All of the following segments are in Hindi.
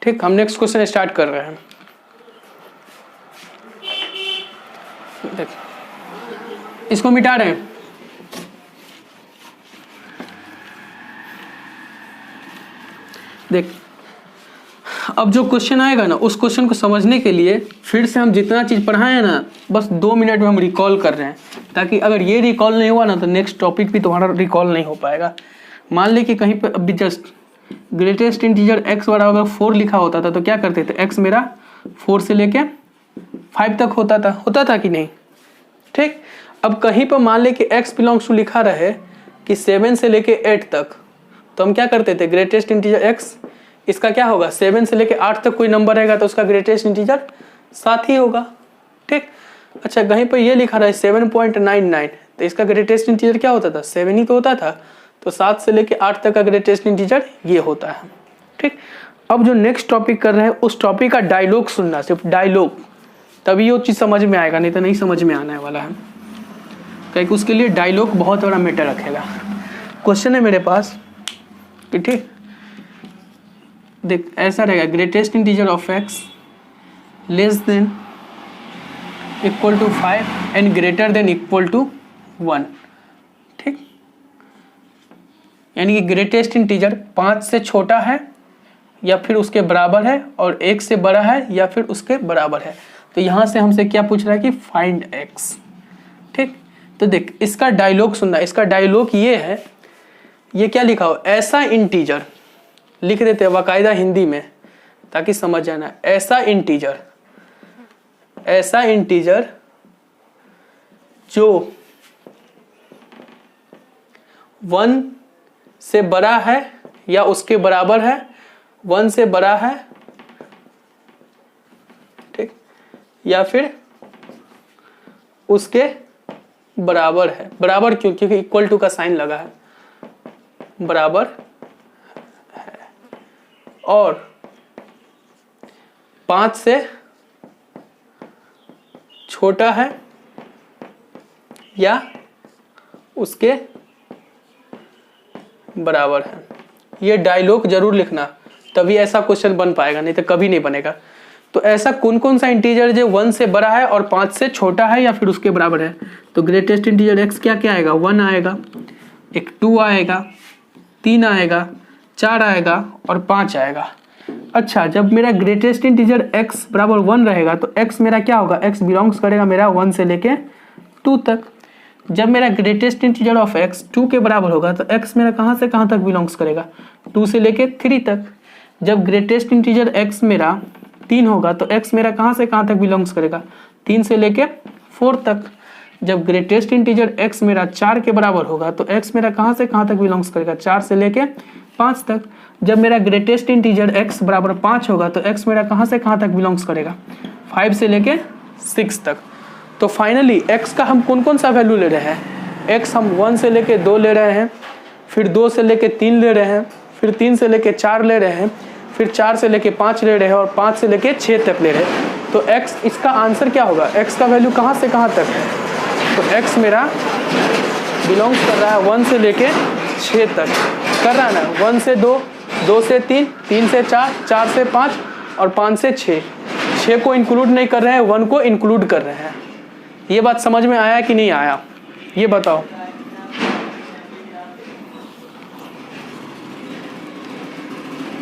ठीक, हम नेक्स्ट क्वेश्चन स्टार्ट कर रहे हैं। देख, इसको मिटा रहे हैं। देख, अब जो क्वेश्चन आएगा ना, उस क्वेश्चन को समझने के लिए फिर से हम जितना चीज पढ़ाए हैं ना, बस 2 मिनट में हम रिकॉल कर रहे हैं, ताकि अगर ये रिकॉल नहीं हुआ ना तो नेक्स्ट टॉपिक भी तुम्हारा रिकॉल नहीं हो पाएगा। मान ले कि कहीं पर अभी जस्ट ग्रेटेस्ट इंटीजर x बराबर 4 लिखा होता था, तो क्या करते थे, x मेरा 4 से लेके 5 तक होता था कि नहीं। ठीक, अब कहीं पर मान ले कि x बिलोंग्स टू लिखा रहे कि 7 से लेके 8 तक, तो हम क्या करते थे, ग्रेटेस्ट इंटीजर x, इसका क्या होगा, 7 से लेके 8 तक कोई नंबर रहेगा तो उसका ग्रेटेस्ट इंटीजर 7 ही होगा। ठीक, अच्छा कहीं पर ये लिखा रहा है 7.99, तो इसका ग्रेटेस्ट इंटीजर क्या होता था, 7 ही तो होता था, तो 7 से लेके 8 तक का ग्रेटेस्ट इंटीजर ये होता है। ठीक, अब जो नेक्स्ट टॉपिक कर रहे हैं उस टॉपिक का डायलॉग सुनना, सिर्फ डायलॉग, तभी वो चीज़ समझ में आएगा, नहीं तो नहीं समझ में आने वाला है, क्योंकि उसके लिए डायलॉग बहुत बड़ा मैटर रखेगा। क्वेश्चन है मेरे पास कि ठीक, देख ऐसा रहेगा, greatest integer of x less than equal to 5 and greater than equal to 1। ठीक, यानी कि ग्रेटेस्ट इंटीजर 5 से छोटा है या फिर उसके बराबर है, और 1 से बड़ा है या फिर उसके बराबर है। तो यहाँ से हमसे क्या पूछ रहा है कि फाइंड x। ठीक, तो देख इसका डायलॉग सुनना, इसका डायलॉग ये है, ये क्या लिखा हो, ऐसा इंटीजर लिख देते हैं बाकायदा हिंदी में ताकि समझ जाना, ऐसा इंटीजर जो 1 से बड़ा है या उसके बराबर है, 1 से बड़ा है, ठीक, या फिर उसके बराबर है। बराबर क्यों, क्योंकि इक्वल टू का साइन लगा है, बराबर है, और 5 से छोटा है या उसके बराबर है। ये डायलॉग जरूर लिखना, तभी ऐसा क्वेश्चन बन पाएगा, नहीं तो कभी नहीं बनेगा। तो ऐसा कौन कौन सा इंटीजर जो 1 से बड़ा है और 5 से छोटा है या फिर उसके बराबर है। तो ग्रेटेस्ट इंटीजर x क्या क्या आएगा, 1 आएगा, एक 2 आएगा, 3 आएगा, 4 आएगा और 5 आएगा। अच्छा, जब मेरा ग्रेटेस्ट इंटीजर x बराबर 1 रहेगा तो x मेरा क्या होगा, x बिलोंग्स करेगा मेरा 1 से लेके 2 तक। जब मेरा ग्रेटेस्ट इंटीजर ऑफ x 2 के बराबर होगा तो x मेरा कहाँ से कहाँ तक बिलोंग्स करेगा, 2 से लेके 3 तक। जब ग्रेटेस्ट इंटीजर x मेरा 3 होगा तो x मेरा कहाँ से कहाँ तक बिलोंग्स करेगा, 3 से लेके 4 तक। जब ग्रेटेस्ट इंटीजर x मेरा 4 के बराबर होगा तो x मेरा कहाँ से कहाँ तक बिलोंग्स करेगा, 4 से लेके 5 तक। जब मेरा ग्रेटेस्ट इंटीजर x बराबर 5 होगा तो x मेरा कहाँ से कहाँ तक बिलोंग्स करेगा, 5 से लेके 6 तक। तो फाइनली x का हम कौन कौन सा वैल्यू ले रहे हैं, x हम 1 से लेके 2 ले रहे हैं, फिर 2 से लेके 3 ले रहे हैं, फिर 3 से लेके 4 ले रहे हैं, फिर 4 से लेके 5 ले रहे हैं और 5 से लेके 6 तक ले रहे हैं। तो x, इसका आंसर क्या होगा, x का वैल्यू कहाँ से कहाँ तक है, तो x मेरा बिलोंग्स कर रहा है 1 से लेके 6 तक, कर रहा है ना, 1 से 2, 2 से 3, 3 से 4, 4 से 5 और 5 से 6। 6 को इंक्लूड नहीं कर रहे हैं, 1 को इंक्लूड कर रहे हैं। ये बात समझ में आया कि नहीं आया, ये बताओ।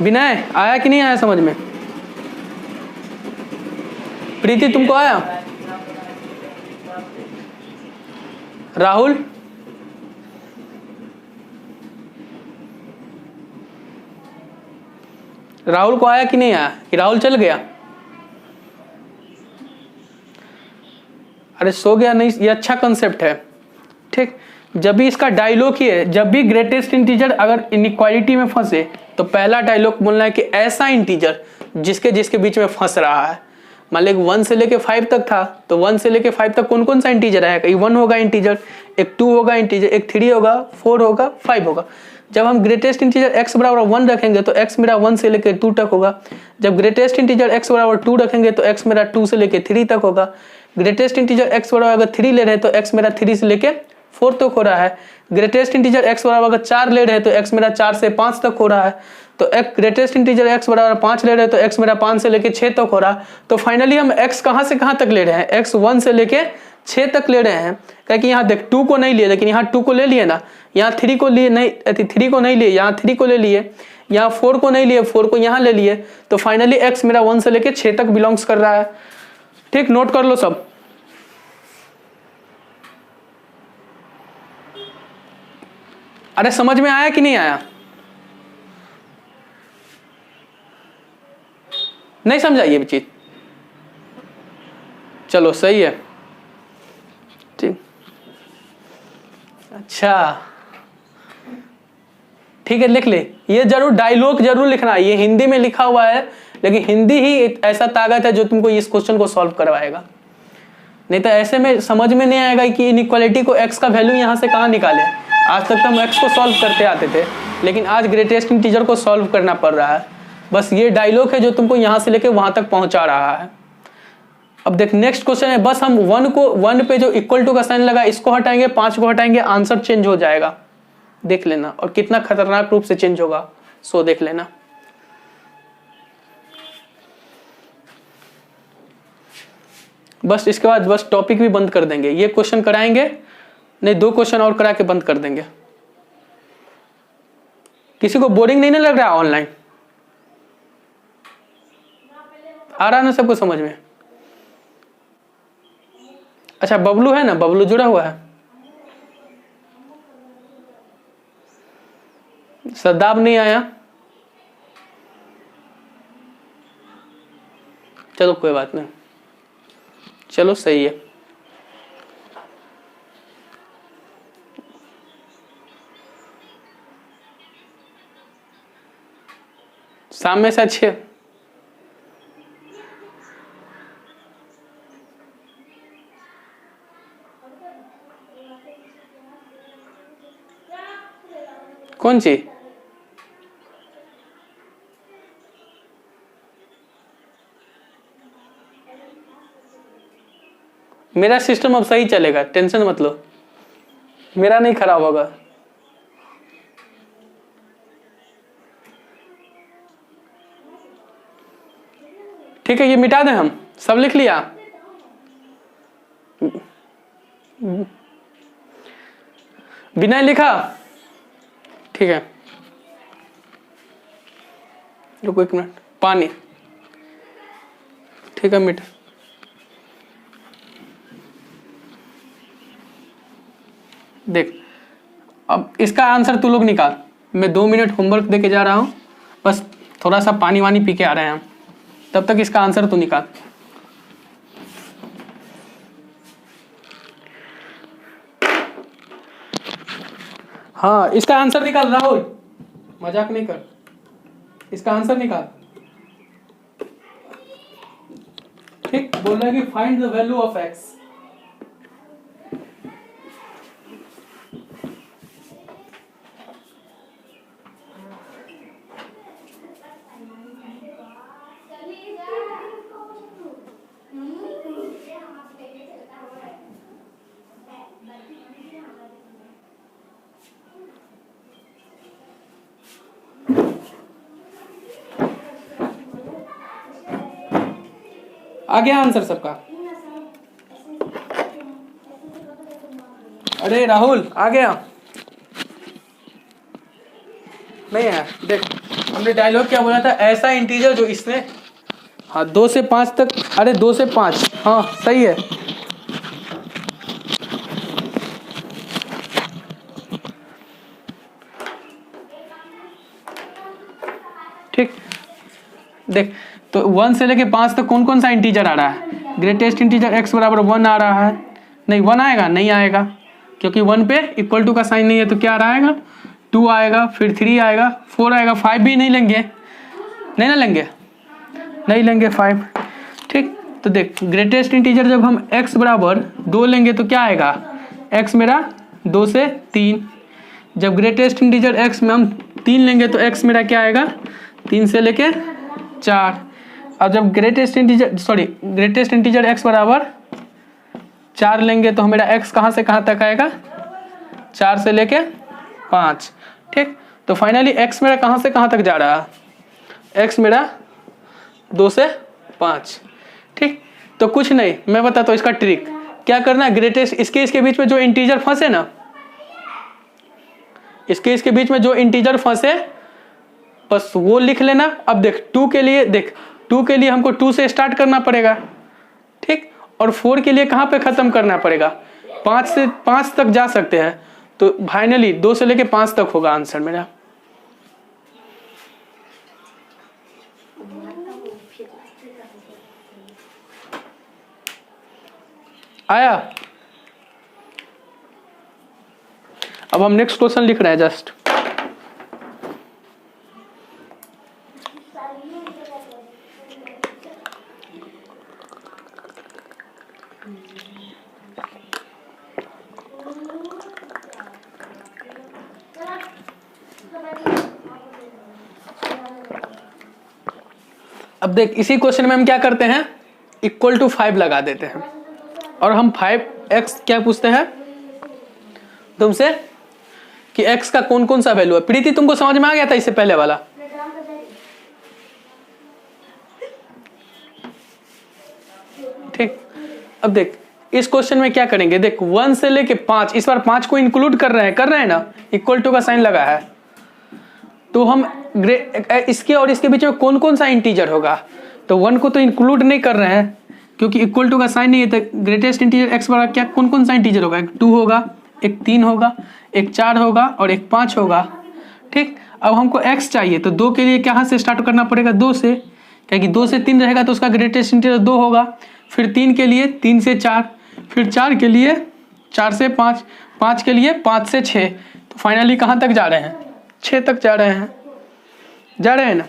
विनय, आया कि नहीं आया समझ में? प्रीति, तुमको आया? राहुल, राहुल को आया कि नहीं आया, कि राहुल चल गया? अरे सो गया नहीं, ये अच्छा कंसेप्ट है। ठीक, जब भी इसका डायलॉग ही है, जब भी ग्रेटेस्ट इंटीजर अगर इनइक्वालिटी में फंसे तो पहला डायलॉग बोलना है कि ऐसा इंटीजर जिसके जिसके बीच में फंस रहा है। मान लें 1 से लेके 5 तक था, तो 1 से लेके 5 तक कौन कौन सा इंटीजर आएगा, एक 1 होगा इंटीजर, एक 2 होगा इंटीजर, एक 3 होगा, 4 होगा, 5 होगा। जब हम ग्रेटेस्ट इंटीजर x बराबर 1 रखेंगे तो x मेरा 1 से लेकर 2 तक होगा। जब ग्रेटेस्ट इंटीजर x बराबर 2 रखेंगे तो x मेरा 2 से लेकर 3 तक होगा। ग्रेटेस्ट इंटीजर x बराबर अगर 3 ले रहे हैं तो x मेरा 3 से लेकर 4 तक हो रहा है। ग्रेटेस्ट इंटीजर x बराबर अगर 4 ले रहे हैं तो x मेरा 4 से 5 तक हो रहा है। तो एक ग्रेटेस्ट इंटीजर x बराबर 5 ले रहे हैं, तो x मेरा 5 से लेके 6 तक हो रहा। तो फाइनली हम x कहाँ से कहाँ तक ले रहे हैं, x 1 से लेके 6 तक ले रहे हैं। क्योंकि यहाँ देख 2 को नहीं लिए, लेकिन यहाँ 2 को ले लिए ना, यहाँ 3 को लिए नहीं, 3 को नहीं लिए, यहाँ 3 को ले लिए, यहाँ 4 को नहीं लिए, 4 को यहाँ ले लिए। तो फाइनली x मेरा 1 से लेके 6 तक बिलोंग्स कर रहा है। ठीक, नोट कर लो सब। अरे समझ में आया कि नहीं आया? नहीं समझा ये भी चीज? चलो सही है, ठीक, अच्छा ठीक है, लिख ले। ये जरूर डायलॉग जरूर लिखना, ये हिंदी में लिखा हुआ है, लेकिन हिंदी ही ऐसा ताकत है जो तुमको इस क्वेश्चन को सॉल्व करवाएगा। नहीं तो ऐसे में समझ में नहीं आएगा कि इनइक्वालिटी को x का वैल्यू यहाँ से कहाँ निकाले। आज तक तो हम x को सॉल्व करते आते थे, लेकिन आज ग्रेटेस्ट इंटीजर को सॉल्व करना पड़ रहा है। बस ये डायलॉग है जो तुमको यहाँ से लेके वहां तक पहुंचा रहा है। अब देख नेक्स्ट क्वेश्चन है, बस हम 1 पे जो इक्वल टू का साइन लगा इसको हटाएंगे, 5 को हटाएंगे, आंसर चेंज हो जाएगा। देख लेना, और कितना खतरनाक रूप से चेंज होगा सो देख लेना। बस इसके बाद बस टॉपिक भी बंद कर देंगे, ये क्वेश्चन कराएंगे नहीं, 2 क्वेश्चन और करा के बंद कर देंगे। किसी को बोरिंग नहीं ना लग रहा ऑनलाइन? आ रहा ना सबको समझ में? अच्छा बबलू है ना, बबलू जुड़ा हुआ है। सद्दाब नहीं आया, चलो कोई बात नहीं, चलो सही है। शाम में से अच्छे कौन सी? मेरा सिस्टम अब सही चलेगा, टेंशन मत लो, मेरा नहीं खराब होगा। ठीक है, ये मिटा दें हम, सब लिख लिया? बिना लिखा? ठीक है, रुको 1 मिनट, पानी, ठीक है मिट। देख अब इसका आंसर तू लोग निकाल, मैं 2 मिनट होमवर्क देके जा रहा हूं, बस थोड़ा सा पानी वानी पी के आ रहे हैं हम, तब तक इसका आंसर तू निकाल। हाँ इसका आंसर निकाल राहुल, मजाक नहीं कर, इसका आंसर निकाल। ठीक, बोल रहा है कि find the value of x। आ गया आंसर सबका? अरे राहुल आ गया? नहीं है, देख हमने डायलॉग क्या बोला था, ऐसा इंटीजर जो इसने, हाँ 2 से 5 तक, अरे 2 से 5, हाँ सही है। ठीक, देख तो 1 से लेके 5 तक कौन कौन सा इंटीजर आ रहा है? ग्रेटेस्ट इंटीजर x बराबर 1 आ रहा है, नहीं 1 आएगा, नहीं आएगा, क्योंकि 1 पे इक्वल टू का साइन नहीं है, तो क्या आएगा? 2 आएगा, फिर 3 आएगा, 4 आएगा, 5 भी नहीं लेंगे, नहीं ना लेंगे, नहीं लेंगे 5। ठीक, तो देख ग्रेटेस्ट इंटीजर जब हम x बराबर 2 लेंगे तो क्या आएगा? x मेरा 2 से 3, जब ग्रेटेस्ट इंटीजर x में हम 3 लेंगे तो x मेरा क्या आएगा? 3 से लेके 4। अब जब ग्रेटेस्ट इंटीजर x बराबर 4 लेंगे तो हमारा x कहाँ से कहाँ तक आएगा? 4 से लेके 5। ठीक, तो फाइनली x मेरा कहाँ से कहाँ तक जा रहा है, x मेरा 2 से 5। ठीक, तो कुछ नहीं, मैं बताता हूँ इसका ट्रिक क्या करना है। ग्रेटेस्ट इसके बीच में जो इंटीजर फंसे ना, इसके बीच में जो इंटीजर फंसे बस वो लिख लेना। अब देख 2 के लिए हमको 2 से स्टार्ट करना पड़ेगा। ठीक, और 4 के लिए कहाँ पे खत्म करना पड़ेगा, 5 से 5 तक जा सकते हैं। तो फाइनली 2 से लेके 5 तक होगा आंसर मेरा। आया। अब हम नेक्स्ट क्वेश्चन लिख रहे हैं जस्ट। अब देख इसी क्वेश्चन में हम क्या करते हैं, इक्वल टू 5 लगा देते हैं और हम 5x क्या पूछते हैं तुमसे कि x का कौन कौन सा वैल्यू है। प्रीति तुमको समझ में आ गया था इससे पहले वाला? ठीक, अब देख इस क्वेश्चन में क्या करेंगे, देख 1 से लेके 5, इस बार 5 को इंक्लूड कर रहे हैं ना, इक्वल टू का साइन लगा है। तो हम इसके और इसके बीच में कौन कौन सा इंटीजर होगा, तो 1 को तो इंक्लूड नहीं कर रहे हैं क्योंकि इक्वल टू का साइन नहीं है। तो ग्रेटेस्ट इंटीजर x बड़ा क्या कौन कौन सा इंटीजर होगा, एक 2 होगा, एक 3 होगा, एक 4 होगा और एक 5 होगा। ठीक, अब हमको x चाहिए तो 2 के लिए कहाँ से स्टार्ट करना पड़ेगा, 2 से, क्योंकि 2 से 3 रहेगा तो उसका ग्रेटेस्ट इंटीजर 2 होगा। फिर 3 के लिए 3 से 4, फिर 4 के लिए 4 से 5, 5 के लिए 5 से 6। तो फाइनली कहाँ तक जा रहे हैं, 6 तक जा रहे हैं ना।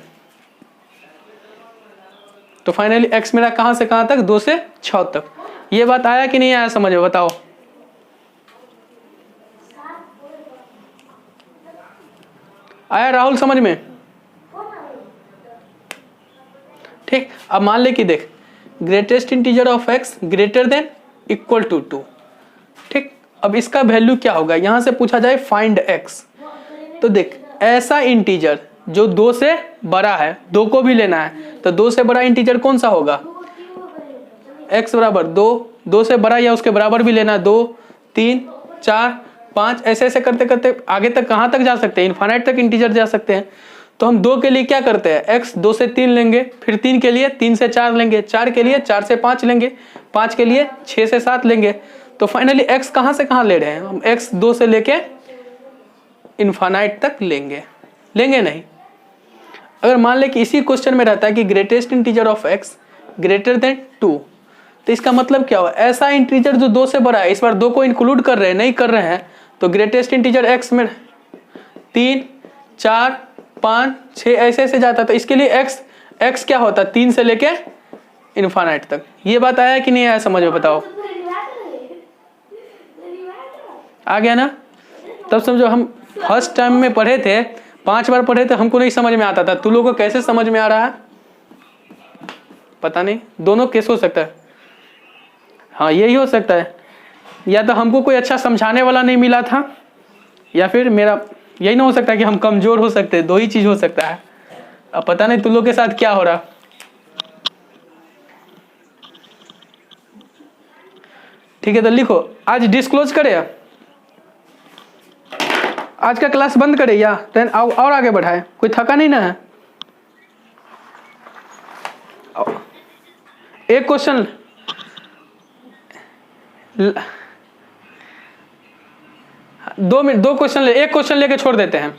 तो फाइनली x मेरा कहाँ से कहाँ तक, 2 से 6 तक। ये बात आया कि नहीं आया समझ में, बताओ। आया राहुल समझ में? ठीक, अब मान ले कि देख greatest integer of x greater than equal to 2। ठीक, अब इसका वैल्यू क्या होगा, यहां से पूछा जाए फाइंड x। तो देख ऐसा इंटीजर जो 2 से बड़ा है, 2 को भी लेना है, तो 2 से बड़ा इंटीजर कौन सा होगा, x बराबर 2, 2 से बड़ा या उसके बराबर भी लेना, 2 3 4 5, ऐसे ऐसे करते करते आगे तक कहाँ तक जा सकते हैं, इनफाइनाइट तक इंटीजर जा सकते हैं। तो हम 2 के लिए क्या करते हैं, x 2 से 3 लेंगे, फिर 3 के लिए 3 से 4 लेंगे, 4 के लिए 4 से 5 लेंगे, 5 के लिए 6 से 7 लेंगे। तो फाइनली x कहाँ से कहाँ ले रहे हैं हम, x 2 से लेके इनफाइनाइट तक लेंगे नहीं। अगर मान ले कि इसी क्वेश्चन में रहता है कि greatest integer of x greater then 2, तो इसका मतलब क्या हुआ, ऐसा इंटीजर जो 2 से बड़ा है, इस बार 2 को इंक्लूड कर रहे हैं, नहीं कर रहे हैं, तो ग्रेटेस्ट इंटीजर x में 3 4 5 6 ऐसे ऐसे जाता है। तो इसके लिए x क्या होता है, 3 से लेके इनफाइनाइट तक। ये बात आया कि नहीं आया समझ में, बताओ। आ गया ना? तब समझो हम फर्स्ट टाइम में पढ़े थे, 5 बार पढ़े थे, हमको नहीं समझ में आता था। तू लोगों को कैसे समझ में आ रहा है पता नहीं, दोनों केस हो सकता है। हाँ यही हो सकता है, या तो हमको कोई अच्छा समझाने वाला नहीं मिला था, या फिर मेरा यही ना हो सकता है कि हम कमजोर हो सकते हैं, 2 ही चीज हो सकता है। अब पता नहीं तुम लोग के साथ क्या हो रहा। ठीक है, तो लिखो आज डिस्क्लोज करे, आज का क्लास बंद करे या और आगे बढ़ाए, कोई थका नहीं ना है। एक क्वेश्चन 2 क्वेश्चन एक क्वेश्चन लेके छोड़ देते हैं,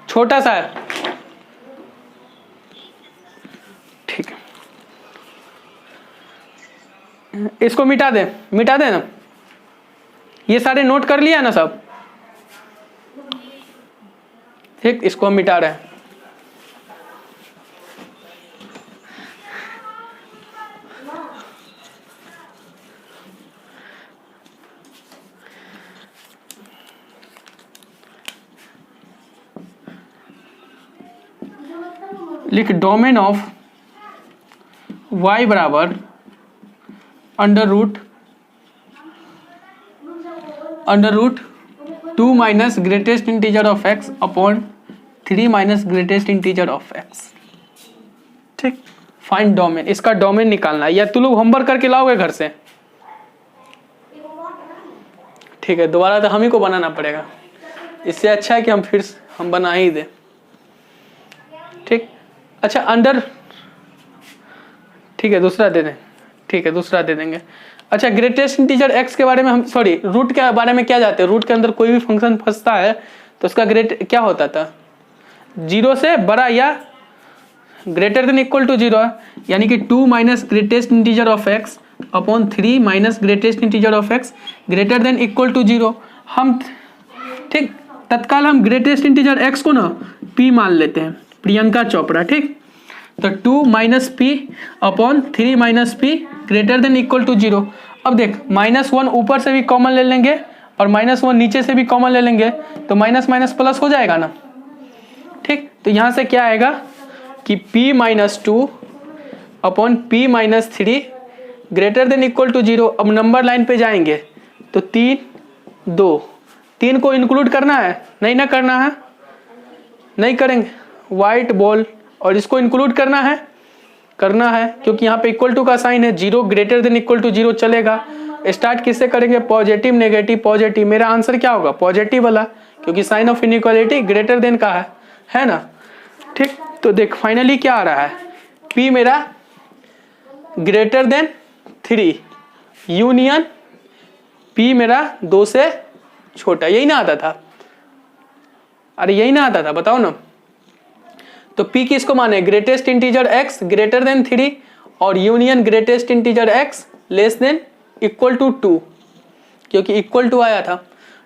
छोटा सा है। ठीक है, इसको मिटा दे ना। ये सारे नोट कर लिया ना सब? ठीक, इसको हम मिटा रहे हैं। लिख डोमेन ऑफ y बराबर under root 2 minus greatest integer of x upon 3 minus greatest integer of x। ठीक, फाइंड डोमेन, इसका डोमेन निकालना है, या तू लोग होमवर्क करके लाओगे घर से? ठीक है, दोबारा तो हम ही को बनाना पड़ेगा, इससे अच्छा है कि हम बना ही दे। ठीक, अच्छा अंडर, ठीक है दूसरा दे दें, ठीक है दूसरा दे देंगे। अच्छा ग्रेटेस्ट इंटीजर x के बारे में हम सॉरी रूट के बारे में क्या जानते हैं? रूट के अंदर कोई भी फंक्शन फंसता है तो उसका ग्रेट क्या होता था? 0 से बड़ा या ग्रेटर देन इक्वल टू 0, यानी कि 2 minus greatest integer of x upon 3 minus greatest integer of x greater than equal to 0। हम ठीक तत्काल हम ग्रेटेस्ट इंटीजर x को ना p मान लेते हैं, प्रियंका चोपड़ा। ठीक, तो 2 minus p upon 3 minus p greater than equal to 0। अब देख -1 ऊपर से भी कॉमन ले लेंगे और -1 नीचे से भी कॉमन ले लेंगे तो माइनस माइनस प्लस हो जाएगा ना। ठीक, तो यहाँ से क्या आएगा कि p minus 2 upon p minus 3 greater than equal to 0। अब नंबर लाइन पे जाएंगे तो 3 2, 3 को इंक्लूड करना है, नहीं ना करना है? नहीं करेंगे, व्हाइट बॉल, और इसको इंक्लूड करना है क्योंकि यहाँ पे इक्वल टू का साइन है, 0 ग्रेटर देन इक्वल टू 0 चलेगा। स्टार्ट किससे करेंगे? पॉजिटिव नेगेटिव पॉजिटिव, मेरा आंसर क्या होगा? पॉजिटिव वाला, क्योंकि sign of inequality greater than का है ना। ठीक, तो देख फाइनली क्या आ रहा है, p मेरा ग्रेटर देन 3 यूनियन p मेरा 2 से छोटा, यही ना आता था? अरे यही ना आता था, बताओ ना। तो p किसको माने? Greatest integer x greater than 3 और union greatest integer x less than equal to 2, क्योंकि इक्वल टू आया था।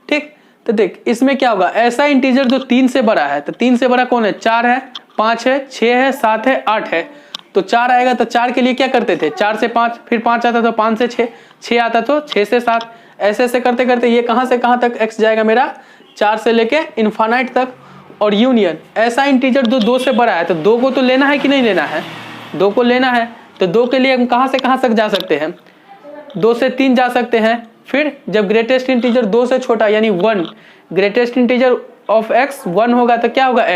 ठीक, तो देख इसमें क्या होगा, ऐसा इंटीजर जो 3 से बड़ा है, तो 3 से बड़ा कौन है? 4 है, 5 है, 6 है, 7 है, 8 है। तो 4 आएगा, तो 4 के लिए क्या करते थे? 4 से 5, फिर 5 आता तो 5 से 6, 6 आता तो 6 से 7, ऐसे ऐसे करते करते ये कहाँ से कहाँ तक x जाएगा मेरा? 4 से लेके इन्फानाइट तक। और यूनियन ऐसा इंटीजर जो 2 से बड़ा है, तो 2 को तो लेना है कि नहीं लेना है? 2 को लेना है, तो 2 के लिए हम कहाँ से कहाँ तक जा सकते हैं? 2 से 3 जा सकते हैं। फिर जब ग्रेटेस्ट इंटीजर 2 से छोटा यानी 1, ग्रेटेस्ट इंटीजर ऑफ x 1 होगा तो क्या होगा?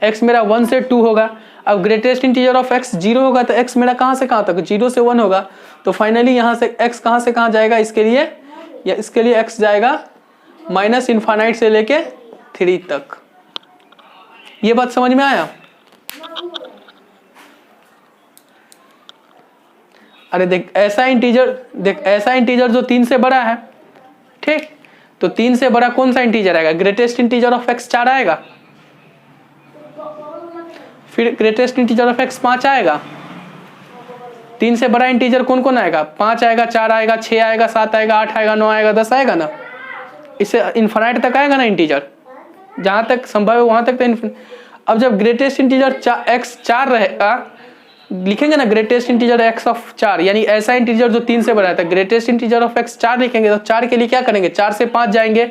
x मेरा 1 से 2 होगा। अब ग्रेटेस्ट इंटीजर ऑफ x 0 होगा तो x मेरा कहाँ से कहाँ तक? 0 से 1 होगा। तो फाइनली यहाँ से x कहाँ से कहाँ जाएगा? इसके लिए x जाएगा माइनस इन्फानाइट से लेके 3 तक। ये बात समझ में आया? अरे देख ऐसा इंटीजर जो 3 से बड़ा है, ठीक, तो 3 से बड़ा कौन सा इंटीजर आएगा? ग्रेटेस्ट इंटीजर ऑफ x 4 आएगा, फिर ग्रेटेस्ट इंटीजर ऑफ x 5 आएगा। 3 से बड़ा इंटीजर कौन कौन आएगा? 5 आएगा, 4 आएगा, 6 आएगा, 7 आएगा, 8 आएगा, 9 आएगा, 10 आएगा ना। इससे इन्फिनाइट तक आएगा ना इंटीजर, जहां तक संभव है वहां तक तो अब जब ग्रेटेस्ट इंटीजर x 4 रहेगा, लिखेंगे ना ग्रेटेस्ट इंटीजर x ऑफ 4, यानी ऐसा इंटीजर जो 3 से बड़ा है, ग्रेटेस्ट इंटीजर ऑफ x 4 लिखेंगे। तो 4 के लिए क्या करेंगे? 4 से 5 जाएंगे।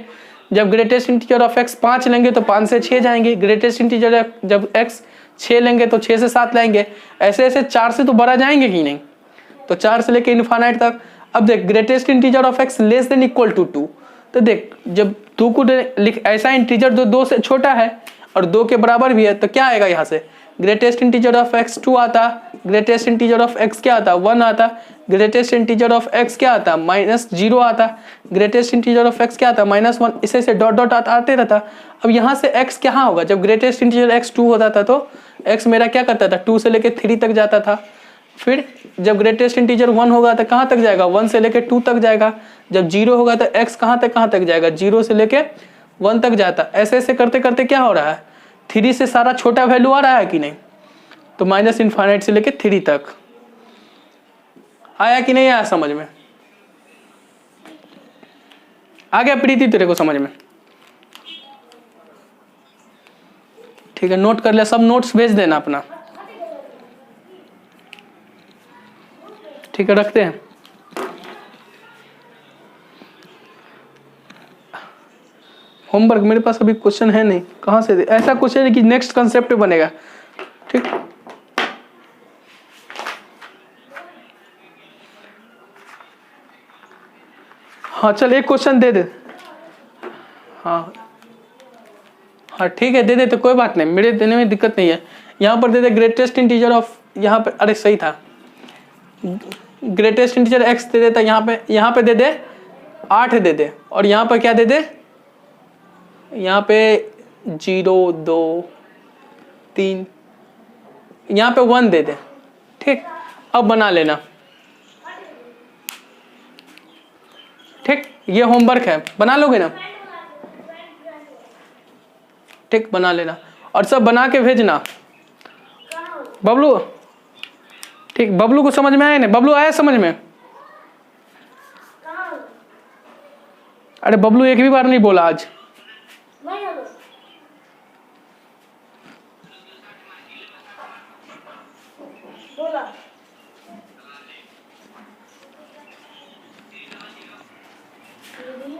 जब ग्रेटेस्ट इंटीजर ऑफ x 5 लेंगे तो 5 से 6 जाएंगे। ग्रेटेस्ट इंटीजर जब x 6 लेंगे तो 6 से 7 लाएंगे। ऐसे ऐसे 4 से तो बड़ा जाएंगे कि नहीं, तो 4 से लेके इनफाइनाइट तक। अब देख greatest integer of x less than equal to 2, तो देख जब 2 को लिख ऐसा इंटीजर जो 2 से छोटा है और 2 के बराबर भी है, तो क्या आएगा यहाँ से? ग्रेटेस्ट इंटीजर ऑफ x 2 आता, ग्रेटेस्ट इंटीजर ऑफ x क्या आता? 1 आता, ग्रेटेस्ट इंटीजर ऑफ x क्या आता? -0 आता, ग्रेटेस्ट इंटीजर ऑफ x क्या आता? -1, इसे से डॉट डॉट आते रहता। अब यहाँ से x क्या होगा? जब ग्रेटेस्ट इंटीजर x 2 होता था तो x मेरा क्या करता था? 2 से लेके 3 तक जाता था। फिर जब ग्रेटेस्ट इंटीजर 1 होगा तो कहाँ तक जाएगा? 1 से लेके 2 तक जाएगा। जब 0 होगा तो x कहाँ तक जाएगा? 0 से लेके 1 तक जाता। ऐसे ऐसे करते करते क्या हो रहा है? 3 से सारा छोटा वैल्यू आ रहा है कि नहीं? तो माइनस इन्फाइनाइट से लेके 3 तक आया कि नहीं आया समझ में? आ गया प्रीति तेरे को समझ में? ठीक है, नोट कर ले, सब नोट्स भेज देना अपना। ठीक है, रखते हैं। होमवर्क मेरे पास अभी क्वेश्चन है नहीं, कहाँ से दे? ऐसा क्वेश्चन है कि नेक्स्ट कंसेप्ट बनेगा। ठीक, हाँ चल एक क्वेश्चन दे दे। हाँ हाँ ठीक है, दे दे तो कोई बात नहीं, मेरे देने में दिक्कत नहीं है। यहाँ पर दे दे ग्रेटेस्ट इंटीजर ऑफ, यहाँ पे अरे सही था, ग्रेटेस्ट इंटीजर एक्स दे देता, यहाँ पे दे दे 8 दे दे, और यहाँ पर क्या दे दे, यहाँ पे 0 2 3, यहाँ पे 1 दे दे। ठीक, अब बना लेना। ठीक, ये होमवर्क है, बना लोगे ना? ठीक, बना लेना और सब बना के भेजना। बबलू, ठीक, बबलू को समझ में आया ना? बबलू आया समझ में? अरे बबलू एक भी बार नहीं बोला आज।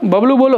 बबलू बोलो।